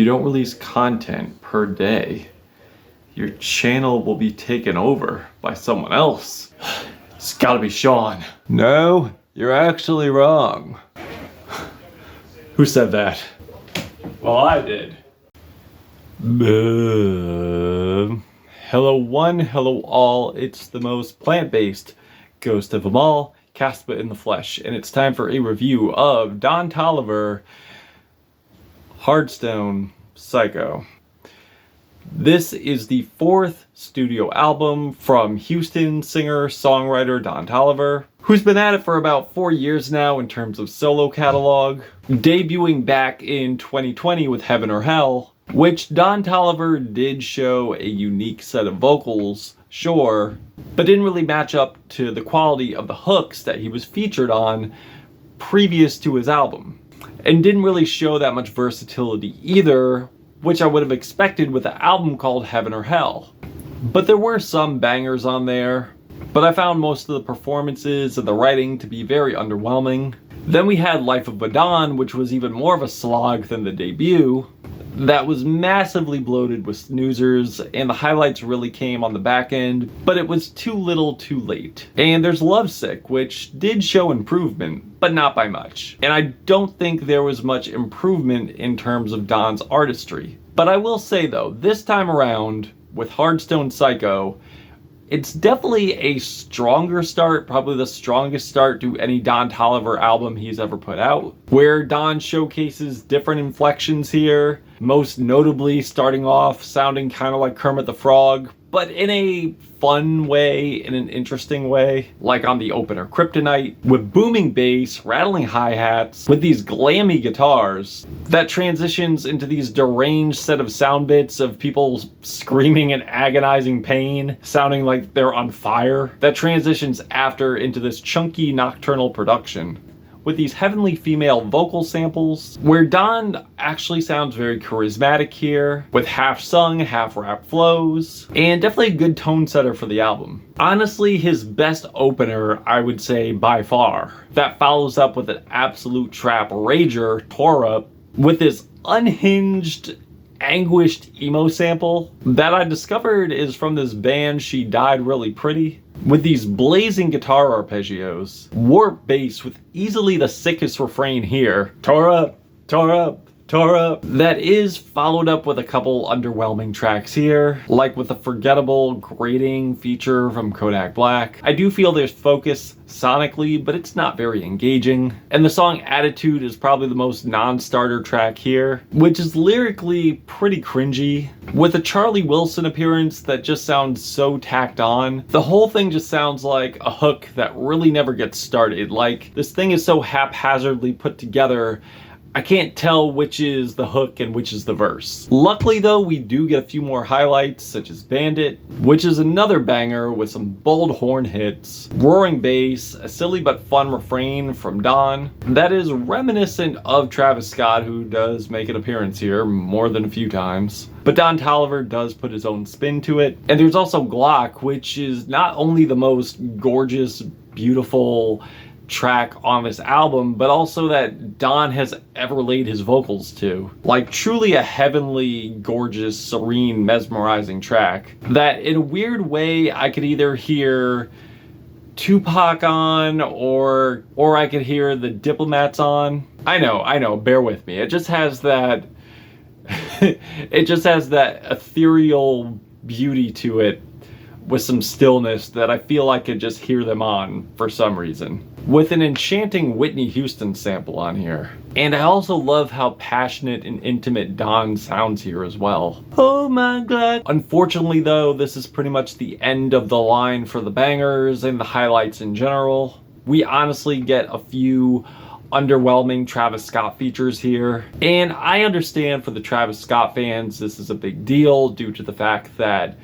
you don't release content per day, your channel will be taken over by someone else. It's gotta be Sean. No, you're actually wrong. Who said that? Well, I did. Hello one, hello all. It's the most plant-based ghost of them all, Casper in the flesh, and it's time for a review of Don Toliver, Hardstone, Psycho. This is the fourth studio album from Houston singer-songwriter Don Toliver, who's been at it for about 4 years now in terms of solo catalog, debuting back in 2020 with Heaven or Hell, which Don Toliver did show a unique set of vocals, sure, but didn't really match up to the quality of the hooks that he was featured on previous to his album, and didn't really show that much versatility either, which I would have expected with an album called Heaven or Hell. But there were some bangers on there, but I found most of the performances and the writing to be very underwhelming. Then we had Life of a Don, which was even more of a slog than the debut, that was massively bloated with snoozers, and the highlights really came on the back end, but it was too little too late. And there's Lovesick, which did show improvement, but not by much. And I don't think there was much improvement in terms of Don's artistry. But I will say though, this time around, with Hardstone Psycho, it's definitely a stronger start, probably the strongest start to any Don Toliver album he's ever put out, where Don showcases different inflections here, most notably starting off sounding kind of like Kermit the Frog, but in a fun way, in an interesting way, like on the opener Kryptonite, with booming bass, rattling hi-hats, with these glammy guitars, that transitions into these deranged set of sound bits of people screaming in agonizing pain, sounding like they're on fire, that transitions after into this chunky nocturnal production, with these heavenly female vocal samples, where Don actually sounds very charismatic here, with half-sung, half-rap flows, and definitely a good tone setter for the album. Honestly, his best opener, I would say, by far. That follows up with an absolute trap rager, Tore Up, with this unhinged, anguished emo sample that I discovered is from this band She Died Really Pretty, with these blazing guitar arpeggios, warp bass with easily the sickest refrain here, tore up, tore up, tore up, that is followed up with a couple underwhelming tracks here, like with the forgettable grating feature from Kodak Black. I do feel there's focus sonically, but it's not very engaging. And the song Attitude is probably the most non-starter track here, which is lyrically pretty cringy, with a Charlie Wilson appearance that just sounds so tacked on. The whole thing just sounds like a hook that really never gets started. Like, this thing is so haphazardly put together, I can't tell which is the hook and which is the verse. Luckily though, we do get a few more highlights, such as Bandit, which is another banger with some bold horn hits, roaring bass, a silly but fun refrain from Don that is reminiscent of Travis Scott, who does make an appearance here more than a few times. But Don Toliver does put his own spin to it. And there's also Glock, which is not only the most gorgeous, beautiful track on this album, but also that Don has ever laid his vocals to. Like, truly a heavenly, gorgeous, serene, mesmerizing track that in a weird way I could either hear Tupac on or I could hear the Diplomats on. I know, bear with me. It just has that it just has that ethereal beauty to it with some stillness that I feel I could just hear them on for some reason, with an enchanting Whitney Houston sample on here. And I also love how passionate and intimate Don sounds here as well. Oh my god. Unfortunately though, this is pretty much the end of the line for the bangers and the highlights in general. We honestly get a few underwhelming Travis Scott features here, and I understand for the Travis Scott fans this is a big deal due to the fact that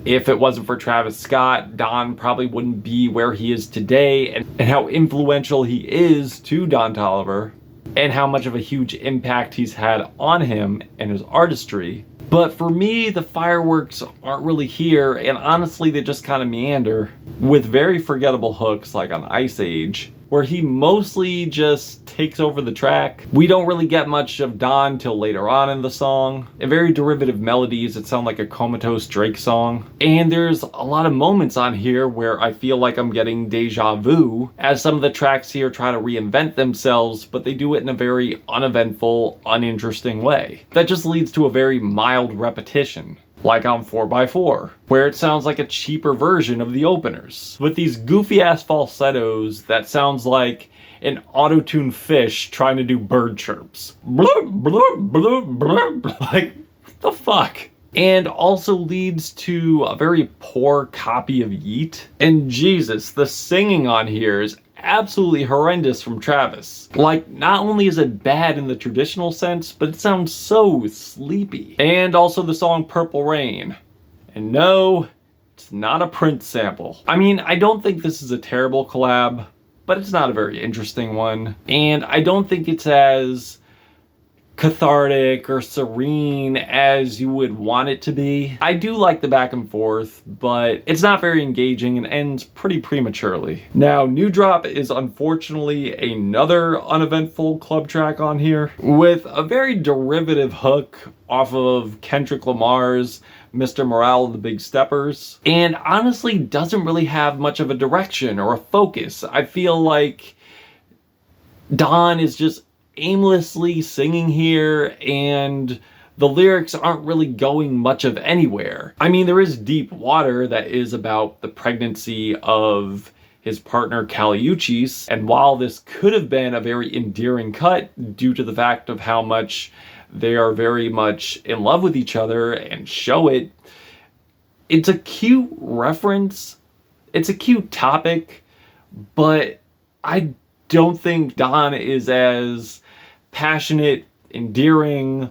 if it wasn't for Travis Scott, Don probably wouldn't be where he is today, and how influential he is to Don Toliver, and how much of a huge impact he's had on him and his artistry. But for me, the fireworks aren't really here, and honestly they just kind of meander, with very forgettable hooks like on Ice Age, where he mostly just takes over the track. We don't really get much of Don till later on in the song. And very derivative melodies that sound like a comatose Drake song. And there's a lot of moments on here where I feel like I'm getting deja vu, as some of the tracks here try to reinvent themselves, but they do it in a very uneventful, uninteresting way. That just leads to a very mild repetition. Like on 4x4, where it sounds like a cheaper version of the openers, with these goofy ass falsettos that sounds like an auto-tuned fish trying to do bird chirps. Bloop, bloop, bloop, bloop. Like, what the fuck? And also leads to a very poor copy of Yeet. And Jesus, the singing on here is absolutely horrendous from Travis. Like, not only is it bad in the traditional sense, but it sounds so sleepy. And also the song Purple Rain. And no, it's not a Prince sample. I mean, I don't think this is a terrible collab, but it's not a very interesting one. And I don't think it's as cathartic or serene as you would want it to be. I do like the back and forth, but it's not very engaging and ends pretty prematurely. Now, New Drop is unfortunately another uneventful club track on here, with a very derivative hook off of Kendrick Lamar's Mr. Morale and the Big Steppers, and honestly doesn't really have much of a direction or a focus. I feel like Don is just aimlessly singing here, and the lyrics aren't really going much of anywhere. I mean, there is Deep Water that is about the pregnancy of his partner Caliuchis, and while this could have been a very endearing cut due to the fact of how much they are very much in love with each other and show it, it's a cute reference, it's a cute topic, but I don't think Don is as passionate, endearing,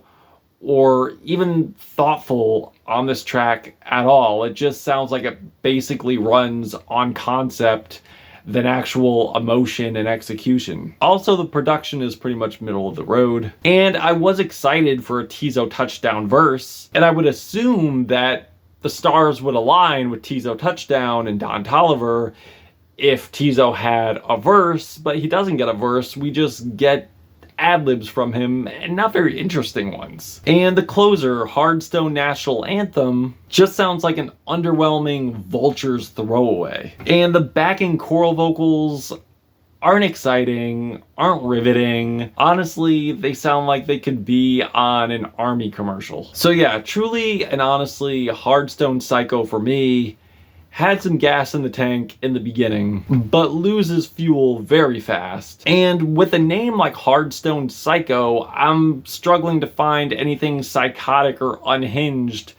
or even thoughtful on this track at all. It just sounds like it basically runs on concept than actual emotion and execution. Also, the production is pretty much middle of the road, and I was excited for a Tizo touchdown verse, and I would assume that the stars would align with Tizo touchdown and Don Toliver if Tizo had a verse, but he doesn't get a verse. We just get ad-libs from him, and not very interesting ones. And the closer, Hardstone National Anthem, just sounds like an underwhelming Vulture's throwaway. And the backing choral vocals aren't exciting, aren't riveting. Honestly, they sound like they could be on an Army commercial. So yeah, truly and honestly, Hardstone Psycho for me had some gas in the tank in the beginning, but loses fuel very fast. And with a name like Hardstone Psycho, I'm struggling to find anything psychotic or unhinged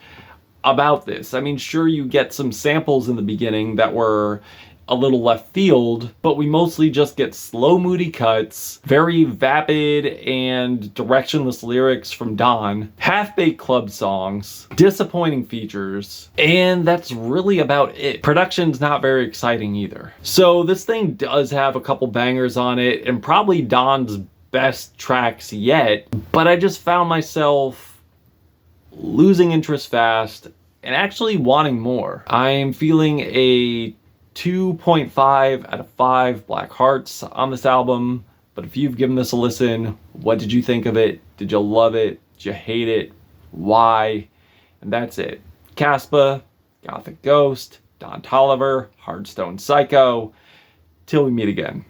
about this. I mean, sure, you get some samples in the beginning that were a little left field, but we mostly just get slow, moody cuts, very vapid and directionless lyrics from Don, half-baked club songs, disappointing features, and that's really about it. Production's not very exciting either. So this thing does have a couple bangers on it, and probably Don's best tracks yet, but I just found myself losing interest fast and actually wanting more. I'm feeling a 2.5 out of 5 black hearts on this album, but if you've given this a listen, what did you think of it? Did you love it? Did you hate it? Why? And that's it. Caspa, Gothic Ghost, Don Toliver, Hardstone Psycho. Till we meet again.